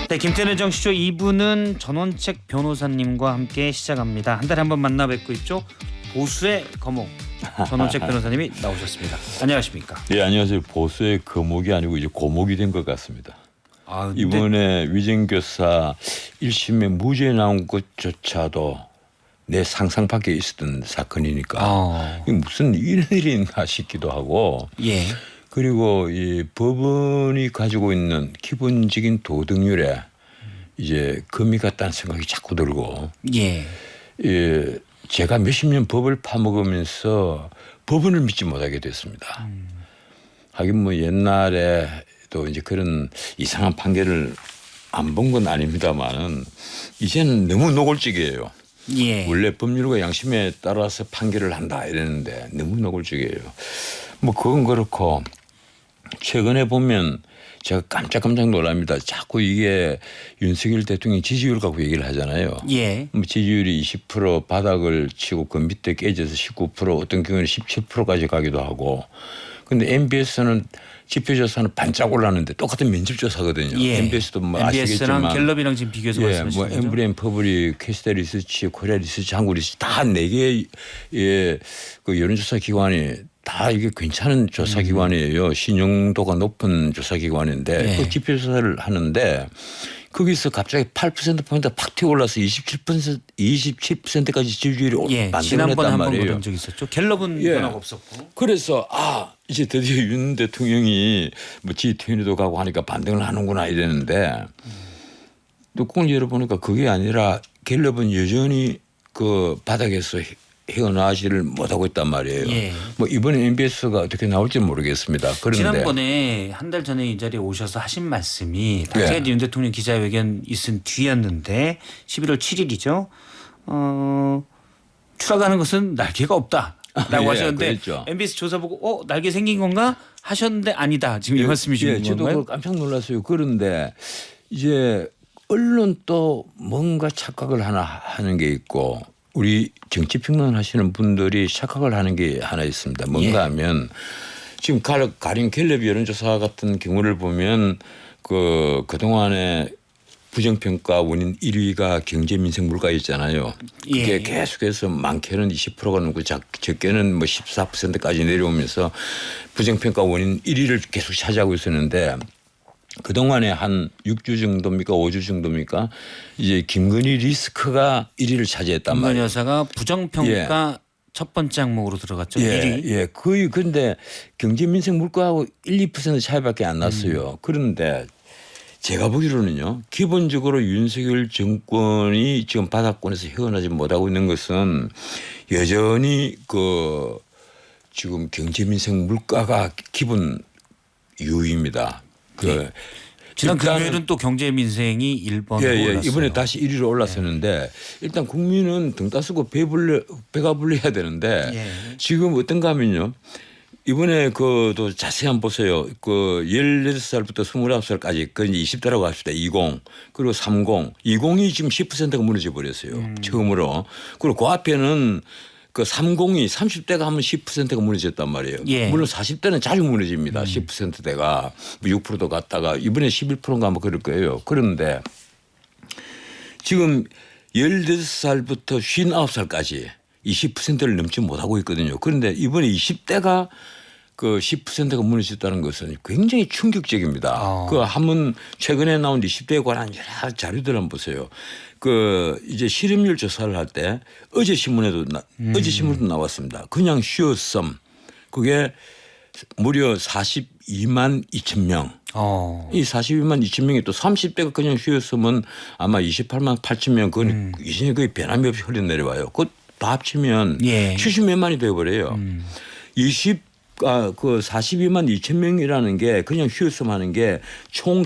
네, 김태현의 정치쇼 2부는 전원책 변호사님과 함께 시작합니다. 한 달에 한 번 만나 뵙고 있죠. 보수의 거목 전원책 변호사님이 나오셨습니다. 안녕하십니까? 예, 안녕하세요. 보수의 거목이 아니고 이제 고목이 된 것 같습니다. 아, 근데... 이번에 위증교사 1심에 무죄 나온 것조차도 내 상상 밖에 있었던 사건이니까 이게 무슨 이런 일이 있나 싶기도 하고 예. 그리고 이 법원이 가지고 있는 기본적인 도덕률에 이제 금이 갔다는 생각이 자꾸 들고 예. 예, 제가 몇십 년 법을 파먹으면서 법원을 믿지 못하게 됐습니다. 하긴 뭐 옛날에 또 이제 그런 이상한 판결을 안 본 건 아닙니다만은 이제는 너무 노골적이에요. 예. 원래 법률과 양심에 따라서 판결을 한다 이랬는데 너무 노골적이에요. 뭐 그건 그렇고 최근에 보면 제가 깜짝깜짝 놀랍니다. 자꾸 이게 윤석열 대통령 지지율 갖고 얘기를 하잖아요. 예. 뭐 지지율이 20% 바닥을 치고 그 밑에 깨져서 19% 어떤 경우는 17%까지 가기도 하고. 근데 MBS는 지표조사는 반짝 올랐는데 똑같은 면접조사거든요. 예. MBS도 뭐 MBS랑 아시겠지만 갤럽이랑 지금 비교해서 말씀하시는 뭐 거죠? 엠브리엠 퍼블릭, 캐스터 리서치, 코리아 리서치, 한국 리서치 다 4개의 그 여론조사 기관이 다 이게 괜찮은 조사 기관이에요. 신용도가 높은 조사 기관인데 그 지표조사를 하는데 거기서 갑자기 8%포인트 팍 튀어 올라서 27%까지 지지율이 지난번에 만들어냈단 한 번 말이에요. 그런 적 있었죠. 갤럽은 변화가 없었고. 그래서 이제 드디어 윤 대통령이 뭐 G20도 가고 하니까 반등을 하는구나 이랬는데 뚜껑을 열어보니까 그게 아니라 갤럽은 여전히 그 바닥에서 헤어나지를 못하고 있단 말이에요. 예. 뭐 이번에 MBS가 어떻게 나올지 모르겠습니다. 그런데 지난번에 한 달 전에 이 자리에 오셔서 하신 말씀이 당시에 윤 대통령 기자회견 있은 뒤였는데 11월 7일이죠. 추락하는 것은 날개가 없다라고 하셨는데 그랬죠. MBS 조사 보고 날개 생긴 건가 하셨는데 아니다. 지금 이 말씀이신 저도 건가요? 깜짝 놀랐어요. 그런데 이제 언론도 뭔가 착각을 하는 게 있고 우리 정치평론 하시는 분들이 착각을 하는 게 하나 있습니다. 뭔가 하면 지금 가령 갤럽 여론조사 같은 경우를 보면 그동안에 부정평가 원인 1위가 경제민생 물가였잖아요. 그게 계속해서 많게는 20%가 넘고 적게는 뭐 14%까지 내려오면서 부정평가 원인 1위를 계속 차지하고 있었는데 그동안에 한 6주 정도입니까 5주 정도입니까 이제 김건희 리스크가 1위를 차지했단 말이에요. 김건희 여사가 부정평가 첫 번째 항목으로 들어갔죠. 1위. 예. 거의 근데 경제민생 물가하고 1~2% 차이밖에 안 났어요. 그런데 제가 보기로는요. 기본적으로 윤석열 정권이 지금 바닥권에서 헤어나지 못하고 있는 것은 여전히 지금 경제민생 물가가 기본 이유입니다. 지난 금요일은 또 경제민생이 1번으로 올랐어요. 이번에 다시 1위로 올랐었는데 일단 국민은 등 따쓰고 배가 불려야 되는데 지금 어떤가 하면요. 이번에 또 자세히 한번 보세요. 16살부터 29살까지 그 이제 20대라고 합시다. 20 그리고 30. 20이 지금 10%가 무너져 버렸어요. 처음으로. 그리고 그 앞에는 30이 30대가 하면 10%가 무너졌단 말이에요. 물론 40대는 자주 무너집니다. 10%대가 6%도 갔다가 이번에 11%인가 아마 그럴 거예요. 그런데 지금 16살부터 59살까지 20%를 넘지 못하고 있거든요. 그런데 이번에 20대가 10%가 무너졌다는 것은 굉장히 충격적입니다. 한번 최근에 나온 20대에 관한 여러 자료들 한번 보세요. 이제 실업률 조사를 할 때 어제 신문도 나왔습니다. 그냥 쉬었음. 그게 무려 42만 2천 명. 이 42만 2천 명이 또 30대가 그냥 쉬었으면 아마 28만 8천 명. 그건 이전에 거의 변함이 없이 흘러내려와요. 그거 다 합치면 70몇만이 되어버려요. 42만 2천 명이라는 게 그냥 휴습 하는 게 총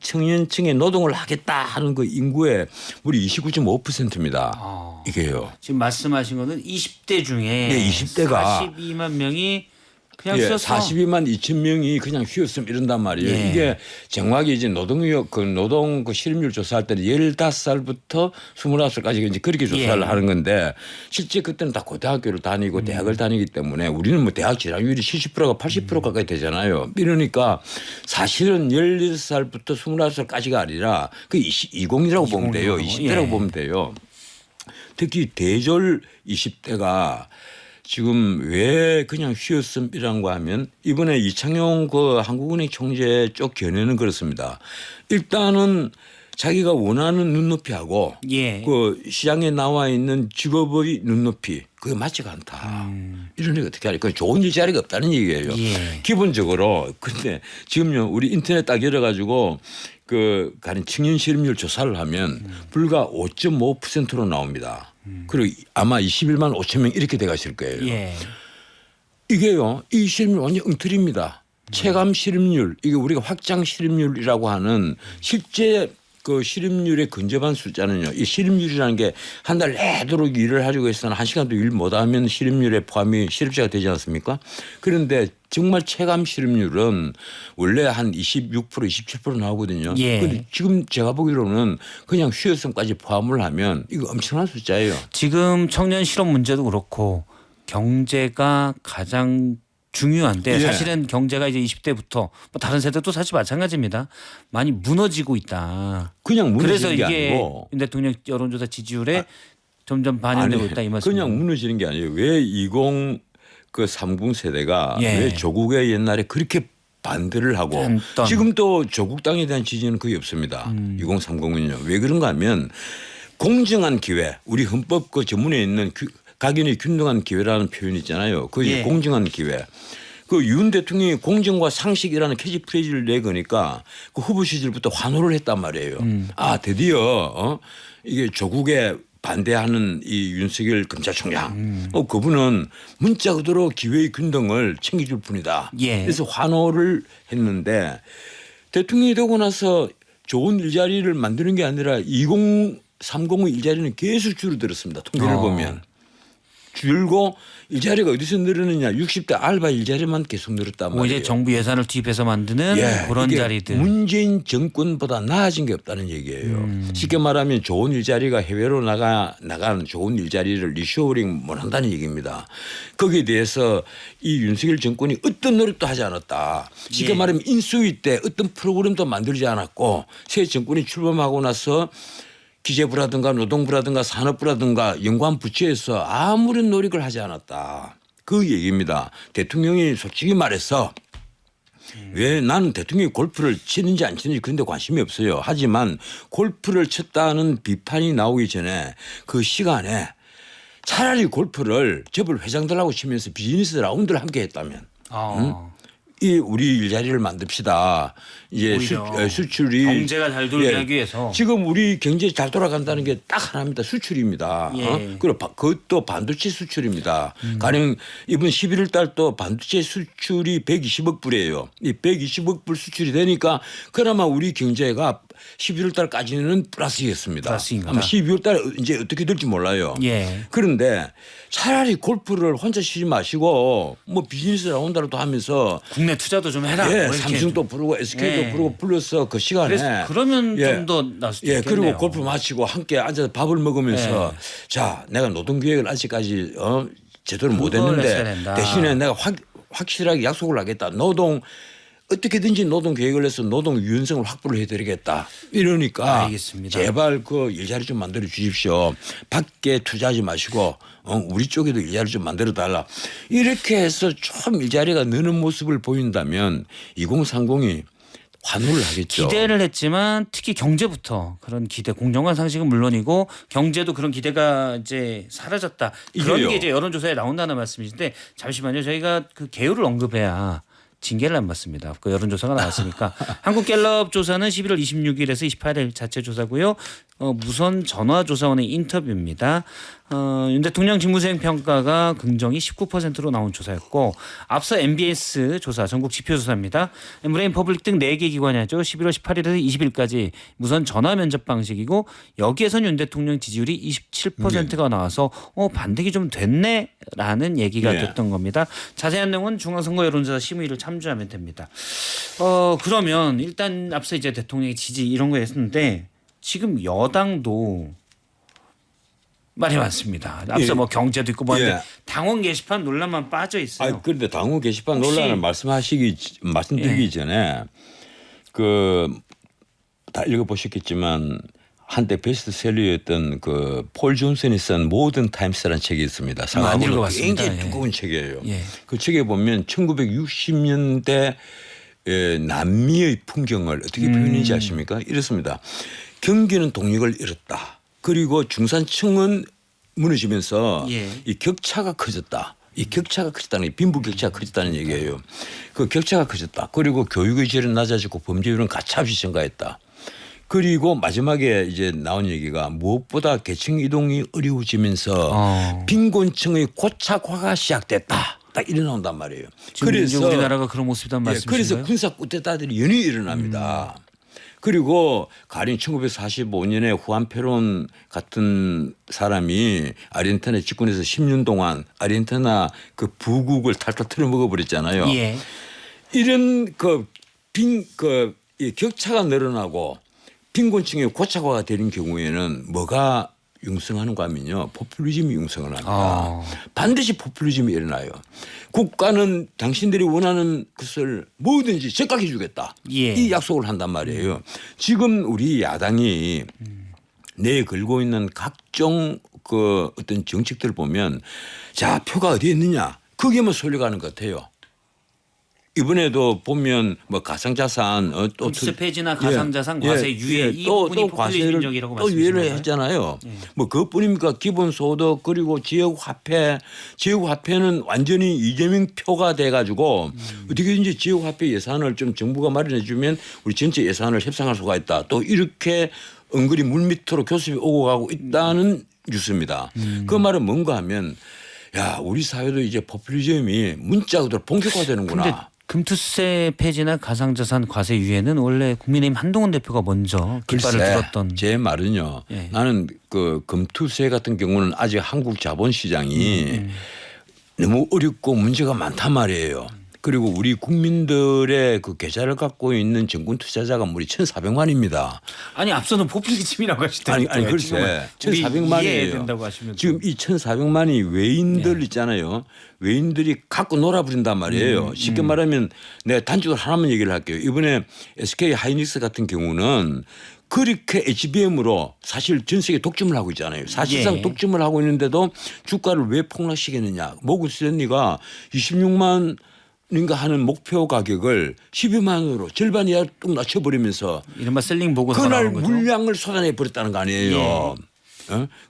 청년층의 노동을 하겠다 하는 그 인구의 우리 29.5%입니다. 이게요. 지금 말씀하신 거는 20대 중에 20대가 42만 명이 그냥 쉬었어. 42만 2천 명이 그냥 쉬었음 이런단 말이에요. 예. 이게 정확히 이제 노동 그 실업률 조사할 때는 15살부터 29살까지 이제 그렇게 조사를 예. 하는 건데 실제 그때는 다 고등학교를 다니고 대학을 다니기 때문에 우리는 뭐 대학 진학률이 70%가 80% 가까이 되잖아요. 이러니까 사실은 16살부터 29살까지가 아니라 그 20이라고 보면 돼요. 20대라고 예. 보면 돼요. 특히 대졸 20대가 지금 왜 그냥 쉬었음이라고 하면 이번에 이창용 그 한국은행 총재 쪽 견해는 그렇습니다. 일단은 자기가 원하는 눈높이하고 예. 그 시장에 나와 있는 직업의 눈높이 그게 맞지가 않다. 이러니까 어떻게 하니? 그 좋은 일자리가 없다는 얘기예요. 예. 기본적으로 근데 지금요 우리 인터넷 딱 열어가지고 그 가령 청년 실업률 조사를 하면 불과 5.5%로 나옵니다. 그리고 아마 21만 5천 명 이렇게 돼가실 거예요. 예. 이게요 이 실업률 완전 엉터리입니다. 체감 실업률 이게 우리가 확장 실업률이라고 하는 실제 그 실업률의 근접한 숫자는요. 이 실업률이라는 게 한 달 내도록 일을 하려고 해서는 1시간도 일 못하면 실업률에 포함이 실업자가 되지 않습니까? 그런데 정말 체감 실업률은 원래 한 26% 27% 나오거든요. 예. 근데 지금 제가 보기로는 그냥 쉬었음까지 포함을 하면 이거 엄청난 숫자예요. 지금 청년 실업 문제도 그렇고 경제가 가장 중요한데 예. 사실은 경제가 이제 20대부터 뭐 다른 세대도 사실 마찬가지입니다. 많이 무너지고 있다. 그냥 그래서 무너지는 게 이게 아니고 윤 대통령 여론조사 지지율에 점점 반영되고 있다 이 말씀. 그냥 무너지는 게 아니에요. 왜 30 세대가 예. 왜 조국에 옛날에 그렇게 반대를 하고 했던. 지금 또 조국 당에 대한 지지는 거의 없습니다. 2030은요. 왜 그런가 하면 공정한 기회 우리 헌법 그 전문에 있는 각인이 균등한 기회라는 표현이 있잖아요. 그 예. 공정한 기회. 그 윤 대통령이 공정과 상식이라는 캐치프레이즈를 내거니까 그 후보 시절부터 환호를 했단 말이에요. 아 드디어 이게 조국에 반대하는 이 윤석열 검찰총장 그분은 문자 그대로 기회의 균등을 챙겨줄 뿐이다. 예. 그래서 환호를 했는데 대통령이 되고 나서 좋은 일자리를 만드는 게 아니라 2030의 일자리는 계속 줄어들었습니다. 통계를 보면. 줄고 일자리가 어디서 늘었느냐 60대 알바 일자리만 계속 늘었단 말이에요. 이제 정부 예산을 투입해서 만드는 그런 이게 자리들. 문재인 정권보다 나아진 게 없다는 얘기예요. 쉽게 말하면 좋은 일자리가 해외로 나간 좋은 일자리를 리쇼어링 못 한다는 얘기입니다. 거기에 대해서 이 윤석열 정권이 어떤 노력도 하지 않았다. 쉽게 예. 말하면 인수위 때 어떤 프로그램도 만들지 않았고 새 정권이 출범하고 나서 기재부라든가 노동부라든가 산업부라든가 연관 부처에서 아무런 노력을 하지 않았다. 그 얘기입니다. 대통령이 솔직히 말해서 왜 나는 대통령이 골프를 치는지 안 치는지 그런 데 관심이 없어요. 하지만 골프를 쳤다는 비판이 나오기 전에 그 시간에 차라리 골프를 재벌 회장들하고 치면서 비즈니스 라운드를 함께 했다면 이 우리 일자리를 만듭시다. 이제 수출이 경제가 잘 돌게 하기 위해서 지금 우리 경제 잘 돌아간다는 게 딱 하나입니다. 수출입니다. 예. 그리고 그것도 반도체 수출입니다. 가령 이번 11월 달 또 반도체 수출이 120억 불이에요. 이 120억 불 수출이 되니까 그나마 우리 경제가 11월 달까지는 플러스였습니다. 플러스입니다. 아마 12월 달 이제 어떻게 될지 몰라요. 예. 그런데 차라리 골프를 혼자 치지 마시고 뭐 비즈니스 라운드라도 하면서 국내 투자도 좀 해라. 예, 뭐 이렇게. 삼성도 부르고 SK도 예. 부르고 불러서 그 시간에 그래서 그러면 예. 좀 더 나을 수도 예, 있겠네요. 그리고 골프 마치고 함께 앉아서 밥을 먹으면서 자, 내가 노동계획을 아직까지 제대로 그걸 했어야 못했는데 된다. 대신에 내가 확실하게 약속을 하겠다. 어떻게든지 노동 계획을 해서 노동 유연성을 확보를 해드리겠다. 이러니까 알겠습니다. 제발 그 일자리 좀 만들어 주십시오. 밖에 투자하지 마시고 우리 쪽에도 일자리 좀 만들어 달라. 이렇게 해서 좀 일자리가 느는 모습을 보인다면 2030이 환호를 하겠죠. 기대를 했지만 특히 경제부터 그런 기대, 공정한 상식은 물론이고 경제도 그런 기대가 이제 사라졌다. 그런 이게요. 게 이제 여론조사에 나온다는 말씀이신데 잠시만요. 저희가 그 개요를 언급해야 징계를 안 받습니다. 그 여론조사가 나왔으니까. 한국갤럽 조사는 11월 26일에서 28일 자체 조사고요. 무선 전화조사원의 인터뷰입니다. 윤 대통령 직무수행 평가가 긍정이 19%로 나온 조사였고 앞서 MBS 조사 전국 지표조사입니다. 엠브레인 퍼블릭 등 4개 기관이 하죠. 11월 18일에서 20일까지 무선 전화 면접 방식이고 여기에선 윤 대통령 지지율이 27%가 나와서 반등이 좀 됐네라는 얘기가 됐던 겁니다. 자세한 내용은 중앙선거 여론조사 심의를 참조하면 됩니다. 그러면 일단 앞서 이제 대통령의 지지 이런 거 했는데 지금 여당도 말이 많습니다. 앞서 뭐 경제도 있고 뭐한데 당원 게시판 논란만 빠져 있어요. 그런데 당원 게시판 논란을 말씀드리기 전에 다 읽어보셨겠지만 한때 베스트셀러였던 폴 존슨이 쓴 모던 타임스라는 책이 있습니다. 사과문은 굉장히 두꺼운 책이에요. 그 책에 보면 1960년대 남미의 풍경을 어떻게 표현인지 아십니까? 이렇습니다. 경기는 동력을 잃었다. 그리고 중산층은 무너지면서 이 격차가 커졌다. 이 격차가 커졌다는 게 빈부 격차가 커졌다는 얘기예요. 그 격차가 커졌다. 그리고 교육의 질은 낮아지고 범죄율은 가차없이 증가했다. 그리고 마지막에 이제 나온 얘기가 무엇보다 계층 이동이 어려워지면서 빈곤층의 고착화가 시작됐다. 딱 이래 나온단 말이에요. 그래서 우리나라가 그런 모습이란 말씀이신가요? 그래서 군사 쿠데타들이 연이어 일어납니다. 그리고 가령 1945년에 후안 페론 같은 사람이 아르헨티나 집권해서 10년 동안 아르헨티나 그 부국을 탈탈 털어 먹어버렸잖아요. 이런 이 격차가 늘어나고 빈곤층의 고착화가 되는 경우에는 뭐가 융성하는가 하면요. 포퓰리즘이 융성을 합니다. 반드시 포퓰리즘이 일어나요. 국가는 당신들이 원하는 것을 뭐든지 적각해 주겠다. 이 약속을 한단 말이에요. 지금 우리 야당이 내걸고 있는 각종 어떤 정책들 보면 자 표가 어디에 있느냐 거기에만 쏠려가는 것 같아요. 이번에도 보면 뭐 가상자산 금투세 폐지나 가상자산 과세 유예 이 부분이 포퓰리즘적이라고 또 유예를 했잖아요. 뭐 그것뿐입니까? 기본소득 그리고 지역화폐는 완전히 이재명 표가 돼가지고 어떻게든지 지역화폐 예산을 좀 정부가 마련해 주면 우리 전체 예산을 협상할 수가 있다. 또 이렇게 은근히 물밑으로 교섭이 오고 가고 있다는 뉴스입니다. 그 말은 뭔가 하면 야 우리 사회도 이제 포퓰리즘이 문자 그대로 본격화되는구나. 금투세 폐지나 가상자산 과세 유예는 원래 국민의힘 한동훈 대표가 먼저 깃발을 들었던. 제 말은요. 나는 금투세 같은 경우는 아직 한국 자본시장이 너무 어렵고 문제가 많단 말이에요. 그리고 우리 국민들의 그 계좌를 갖고 있는 정군 투자자가 무려 1,400만입니다. 아니 앞서는 포퓰리즘이라고 하시더니 아니 글쎄 1,400만이에요. 지금 이 1,400만이 외인들 있잖아요. 외인들이 갖고 놀아버린단 말이에요. 쉽게 말하면 내가 단적으로 하나만 얘기를 할게요. 이번에 SK 하이닉스 같은 경우는 그렇게 HBM으로 사실 전 세계 독점을 하고 있잖아요. 사실상 독점을 하고 있는데도 주가를 왜 폭락시켰느냐. 모건 스탠리가 26만 인가 하는 목표 가격을 12만 원으로 절반 이하 뚝 낮춰버리면서 이른바 셀링 보고서 그날 물량을 쏟아내 버렸다는 거 아니에요.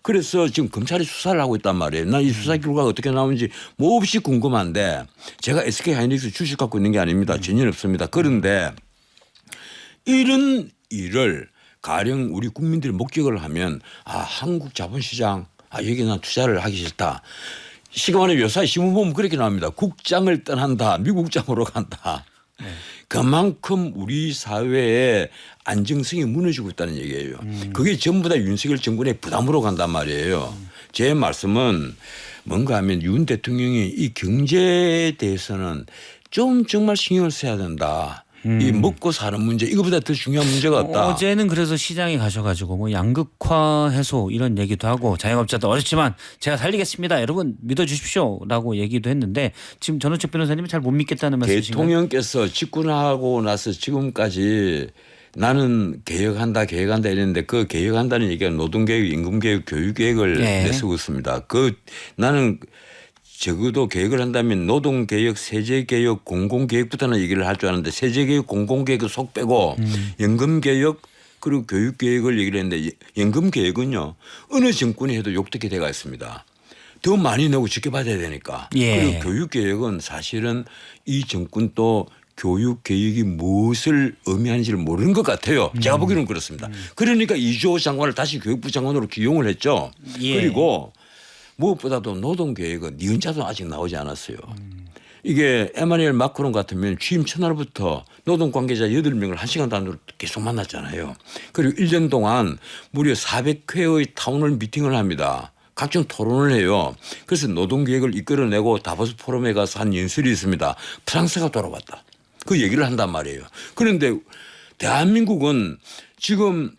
그래서 지금 검찰이 수사를 하고 있단 말이에요. 난 이 수사 결과가 어떻게 나오는지 몹시 궁금한데 제가 SK 하이닉스 주식 갖고 있는 게 아닙니다. 전혀 없습니다. 그런데 이런 일을 가령 우리 국민들이 목격을 하면 한국 자본시장 여기 난 투자를 하기 싫다. 시간에 요사이 신문 보면 그렇게 나옵니다. 국장을 떠난다. 미국장으로 간다. 그만큼 우리 사회의 안정성이 무너지고 있다는 얘기예요. 그게 전부 다 윤석열 정권의 부담으로 간단 말이에요. 제 말씀은 뭔가 하면 윤 대통령이 이 경제에 대해서는 좀 정말 신경을 써야 된다. 이 먹고 사는 문제 이거보다 더 중요한 문제가 없다. 어제는 그래서 시장에 가셔가지고 뭐 양극화 해소 이런 얘기도 하고 자영업자도 어렵지만 제가 살리겠습니다. 여러분 믿어주십시오라고 얘기도 했는데 지금 전원책 변호사님은 잘 못 믿겠다는 말씀이신가요? 대통령께서 집권하고 나서 지금까지 나는 개혁한다 이랬는데 그 개혁한다는 얘기가 노동개혁, 임금개혁, 교육개혁을 내세우고 있습니다. 나는 적어도 계획을 한다면 노동개혁, 세제개혁, 공공개혁부터는 얘기를 할 줄 아는데 세제개혁, 공공개혁을 속 빼고 연금개혁 그리고 교육개혁을 얘기를 했는데 연금개혁은요. 어느 정권이 해도 욕되게 돼가 있습니다. 더 많이 내고 지켜받아야 되니까. 그리고 교육개혁은 사실은 이 정권 또 교육개혁이 무엇을 의미하는지를 모르는 것 같아요. 제가 보기에는 그렇습니다. 그러니까 이주호 장관을 다시 교육부 장관으로 기용을 했죠. 그리고 무엇보다도 노동계획은 니은자도 아직 나오지 않았어요. 이게 에마뉘엘 마크롱 같으면 취임 첫날부터 노동 관계자 8명을 1시간 단위로 계속 만났잖아요. 그리고 1년 동안 무려 400회의 타운홀 미팅을 합니다. 각종 토론을 해요. 그래서 노동계획을 이끌어내고 다보스 포럼에 가서 한 연설이 있습니다. 프랑스가 돌아왔다. 그 얘기를 한단 말이에요. 그런데 대한민국은 지금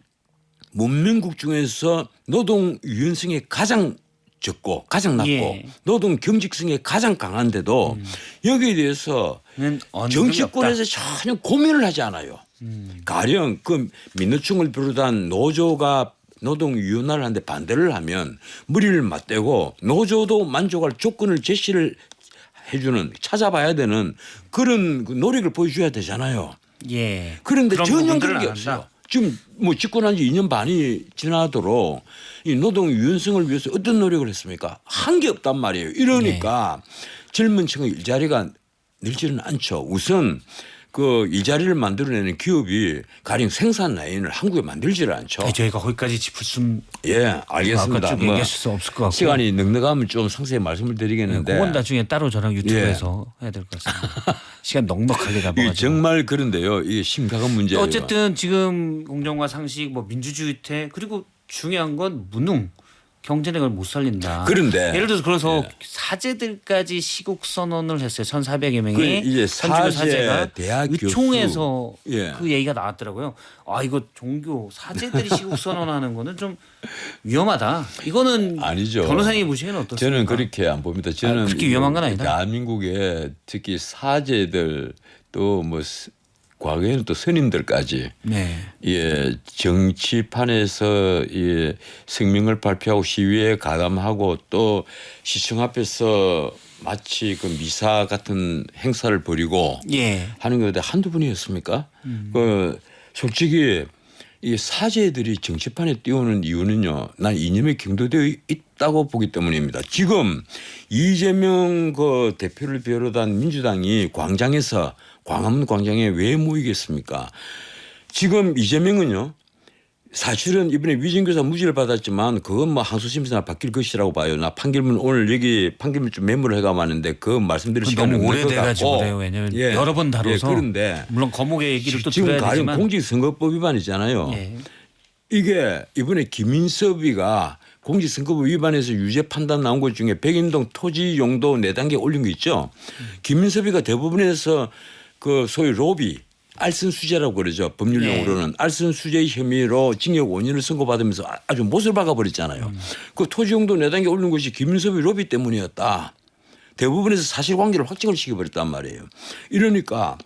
문명국 중에서 노동 유연성이 가장 적고 가장 낮고 예. 노동 경직성이 가장 강한데도 여기에 대해서 정치권에서 전혀 고민을 하지 않아요. 가령 그 민노총을 비롯한 노조가 노동 유연화를 하는데 반대를 하면 머리를 맞대고 노조도 만족할 조건을 제시를 해주는 찾아봐야 되는 그런 그 노력을 보여줘야 되잖아요. 예. 그런데 전혀 부분들은 그런 게 안 없어요. 한다. 지금 뭐 집권한 지 2년 반이 지나도록 이 노동 유연성을 위해서 어떤 노력을 했습니까? 한 게 없단 말이에요. 이러니까 젊은 층의 일자리가 늘지는 않죠. 우선 그 일자리를 만들어내는 기업이 가령 생산 라인을 한국에 만들지를 않죠. 저희가 거기까지 짚을 수는 예, 알겠습니다. 아까 쭉 얘기할 수 없을 것 같고 시간이 넉넉하면 좀 상세히 말씀을 드리겠는데 그건 나중에 따로 저랑 유튜브에서 해야 될 것 같습니다. 시간 넉넉하게 이게 잡아가지고. 정말 그런데요. 이게 심각한 문제예요. 어쨌든 지금 공정과 상식, 뭐 민주주의태 그리고 중요한 건 무능. 경제력을 못 살린다. 그런데 예를 들어서 그래서 사제들까지 시국 선언을 했어요. 1,400여 명이. 그 이제 선주교 사제 대학 교수. 의총에서 예. 그 얘기가 나왔더라고요. 아 이거 종교 사제들이 시국 선언하는 거는 좀 위험하다. 이거는 아니죠. 변호사님 보시기에는 어떻습니까? 저는 그렇게 안 봅니다. 저는 그렇게 위험한 건 아니다. 대한민국에 특히 사제들 또 뭐 과거에는 또 스님들까지 네. 예, 정치판에서 예, 성명을 발표하고 시위에 가담하고 또 시청 앞에서 마치 그 미사 같은 행사를 벌이고 예. 하는 건데 한두 분이었습니까? 그 솔직히 이 사제들이 정치판에 띄우는 이유는요. 난 이념에 경도되어 있다고 보기 때문입니다. 지금 이재명 그 대표를 비롯한 민주당이 광장에서 광화문 광장에 왜 모이겠습니까? 지금 이재명은요. 사실은 이번에 위증교사 무죄를 받았지만 그건 뭐 항소심에서나 바뀔 것이라고 봐요. 나 판결문 오늘 여기 판결문 좀 메모를 해가 왔는데 그 말씀드릴 시간이 너무 없는 것 오래돼가지고 같고. 그래요. 왜냐하면 예. 여러 번 다뤄서. 예, 그런데 물론 거목의 얘기를 또 지금 들어야 가령 되지만. 공직선거법 위반이잖아요. 예. 이게 이번에 김인섭이가 공직선거법 위반해서 유죄 판단 나온 것 중에 백인동 토지 용도 4단계 올린 거 있죠. 김인섭이가 대부분에서 그 소위 로비 알선수재라고 그러죠. 법률용어로는 알선수재 혐의로 징역 5년을 선고받으면서 아주 못을 박아버렸잖아요. 그 토지 용도 4단계 올린 것이 김인섭이 로비 때문이었다. 대부분에서 사실관계를 확정을 시켜버렸단 말이에요. 이러니까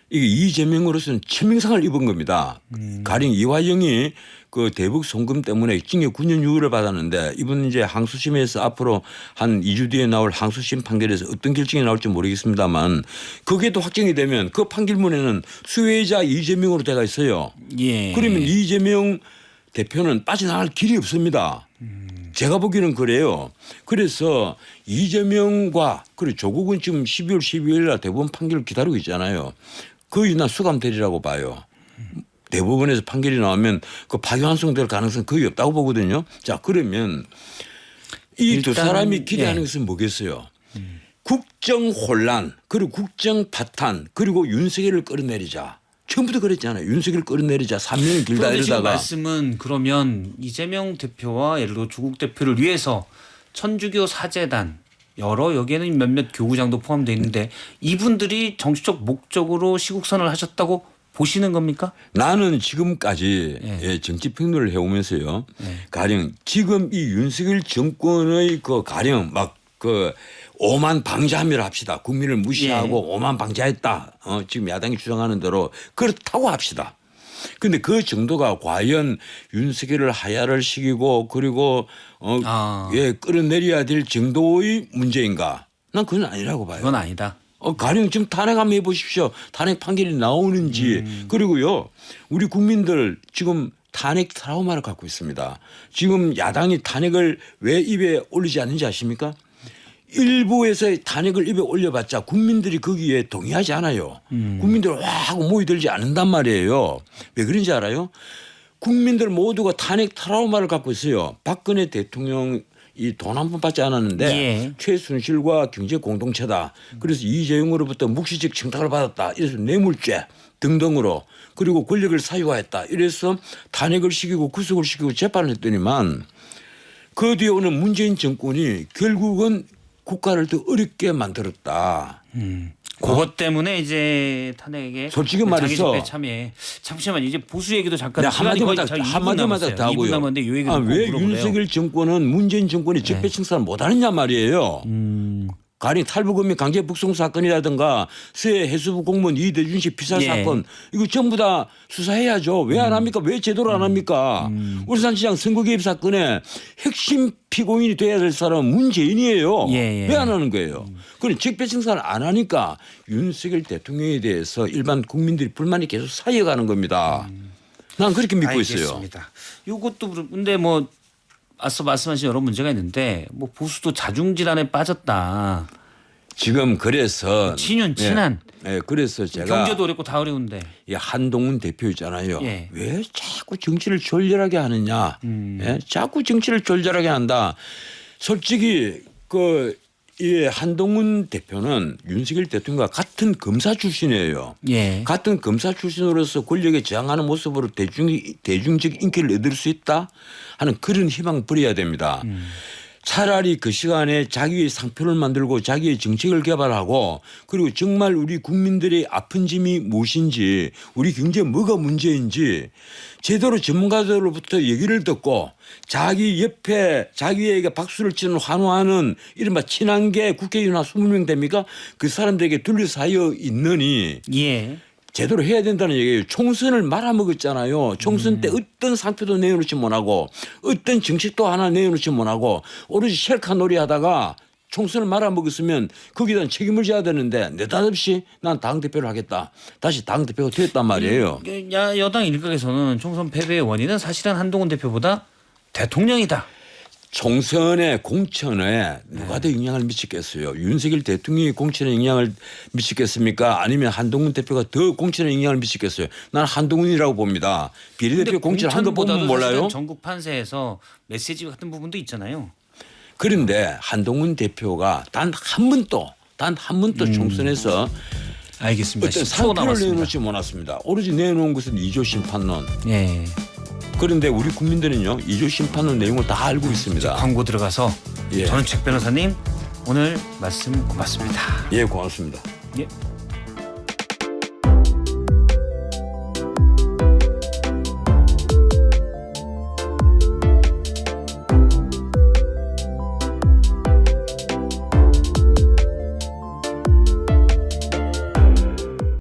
이게 이재명으로서는 치명상을 입은 겁니다. 가령 이화영이 그 대북 송금 때문에 징역 9년 유예를 받았는데 이번 이제 항소심에서 앞으로 한 2주 뒤에 나올 항소심 판결에서 어떤 결정이 나올지 모르겠습니다만 그게 또 확정이 되면 그 판결문에는 수혜자 이재명으로 되어 있어요. 예. 그러면 이재명 대표는 빠져나갈 길이 없습니다. 제가 보기에는 그래요. 그래서 이재명과 그리고 조국은 지금 12월 12일 날 대법원 판결을 기다리고 있잖아요. 거의 난 수감되리라고 봐요. 대법원에서 판결이 나오면 그 파기환송될 가능성 거의 없다고 보거든요. 자 그러면 이 두 사람이 기대하는 것은 뭐겠어요? 국정 혼란 그리고 국정 파탄 그리고 윤석열을 끌어내리자. 처음부터 그랬잖아요. 윤석열을 끌어내리자 3년이 길다 그런데 지금 이러다가. 말씀은 그러면 이재명 대표와 예를 들어 조국 대표를 위해서 천주교 사제단 여러 여기에는 몇몇 교구장도 포함되어 있는데 이분들이 정치적 목적으로 시국선을 하셨다고 보시는 겁니까? 나는 지금까지 예. 정치 평론을 해오면서요. 가령 지금 이 윤석열 정권의 그 가령 막 그 오만 방자함이라 합시다. 국민을 무시하고 오만 방자했다. 지금 야당이 주장하는 대로 그렇다고 합시다. 그런데 그 정도가 과연 윤석열을 하야를 시키고 그리고 예, 끌어내려야 될 정도의 문제인가? 난 그건 아니라고 봐요. 그건 아니다. 가령 지금 탄핵 한번 해보십시오. 탄핵 판결이 나오는지. 그리고요. 우리 국민들 지금 탄핵 트라우마를 갖고 있습니다. 지금 야당이 탄핵을 왜 입에 올리지 않는지 아십니까? 일부에서 탄핵을 입에 올려봤자 국민들이 거기에 동의하지 않아요. 국민들 와 하고 모이들지 않는단 말이에요. 왜 그런지 알아요? 국민들 모두가 탄핵 트라우마를 갖고 있어요. 박근혜 대통령 이 돈 한 푼 받지 않았는데 예. 최순실과 경제 공동체다. 그래서 이재용으로부터 묵시적 청탁을 받았다. 이래서 뇌물죄 등등으로 그리고 권력을 사유화했다. 이래서 탄핵을 시키고 구속을 시키고 재판을 했더니만 그 뒤에 오는 문재인 정권이 결국은 국가를 더 어렵게 만들었다. 그것 때문에 이제 탄핵에 솔직히 말해서 자기집회 참여에 잠시만 이제 보수 얘기도 잠깐 네, 시간이 거의 한마디만 더 하고요. 남았는데 요 얘기도 꼭 왜 물어보래요. 윤석열 정권은 문재인 정권이 적폐 청산을 못하느냐 말이에요. 가령 탈북금이 강제 북송 사건이라든가 서해 해수부 공무원 이대준 씨 피살 예. 사건 이거 전부 다 수사해야죠. 왜 안 합니까? 왜 제대로 안 합니까? 울산시장 선거 개입 사건의 핵심 피고인이 돼야 될 사람은 문재인이에요. 예. 왜 안 하는 거예요? 그럼 적폐 청산을 안 하니까 윤석열 대통령에 대해서 일반 국민들이 불만이 계속 쌓여가는 겁니다. 난 그렇게 믿고 있어요. 알겠습니다. 이것도 근데 뭐 앞서 말씀하신 여러 문제가 있는데 뭐 보수도 자중질환에 빠졌다. 지금 그래서 친한. 그래서 제가 경제도 어렵고 다 어려운데. 이 한동훈 대표 있잖아요. 예. 왜 자꾸 정치를 졸렬하게 하느냐. 예? 자꾸 정치를 졸렬하게 한다. 솔직히 이 한동훈 대표는 윤석열 대통령과 같은 검사 출신이에요. 예. 같은 검사 출신으로서 권력에 저항하는 모습으로 대중적 인기를 얻을 수 있다 하는 그런 희망 버려야 됩니다. 차라리 그 시간에 자기의 상표를 만들고 자기의 정책을 개발하고 그리고 정말 우리 국민들의 아픈 점이 무엇인지 우리 경제에 뭐가 문제인지 제대로 전문가들로부터 얘기를 듣고 자기 옆에 자기에게 박수를 치는 환호하는 이른바 친한계 국회의원 한 20명 됩니까? 그 사람들에게 둘러싸여 있느니 예. 제대로 해야 된다는 얘기예요. 총선을 말아먹었잖아요. 총선 때 어떤 상표도 내놓지 못하고 어떤 정책도 하나 내놓지 못하고 오로지 셀카 놀이하다가 총선을 말아먹었으면 거기다 책임을 져야 되는데 느닷없이 난 당대표를 하겠다. 다시 당대표가 됐단 말이에요. 여당 일각에서는 총선 패배의 원인은 사실은 한동훈 대표보다 대통령이다. 총선의 공천에 누가 더 영향을 미치겠어요. 윤석열 대통령이 공천에 영향을 미치겠습니까? 아니면 한동훈 대표가 더 공천에 영향을 미치겠어요. 난 한동훈이라고 봅니다. 비례대표 공천한 거 보면 몰라요. 전국 판세에서 메시지 같은 부분도 있잖아요. 그런데 한동훈 대표가 단 한 번도 총선에서 알겠습니다. 어떤 10초 상표를 남았습니다. 내놓지 못했습니다. 오로지 내놓은 것은 2조 심판론. 예. 그런데 우리 국민들은요 2조 심판론 내용을 다 알고 있습니다. 광고 들어가서 예. 전원책 변호사님 오늘 말씀 고맙습니다. 예, 고맙습니다. 예.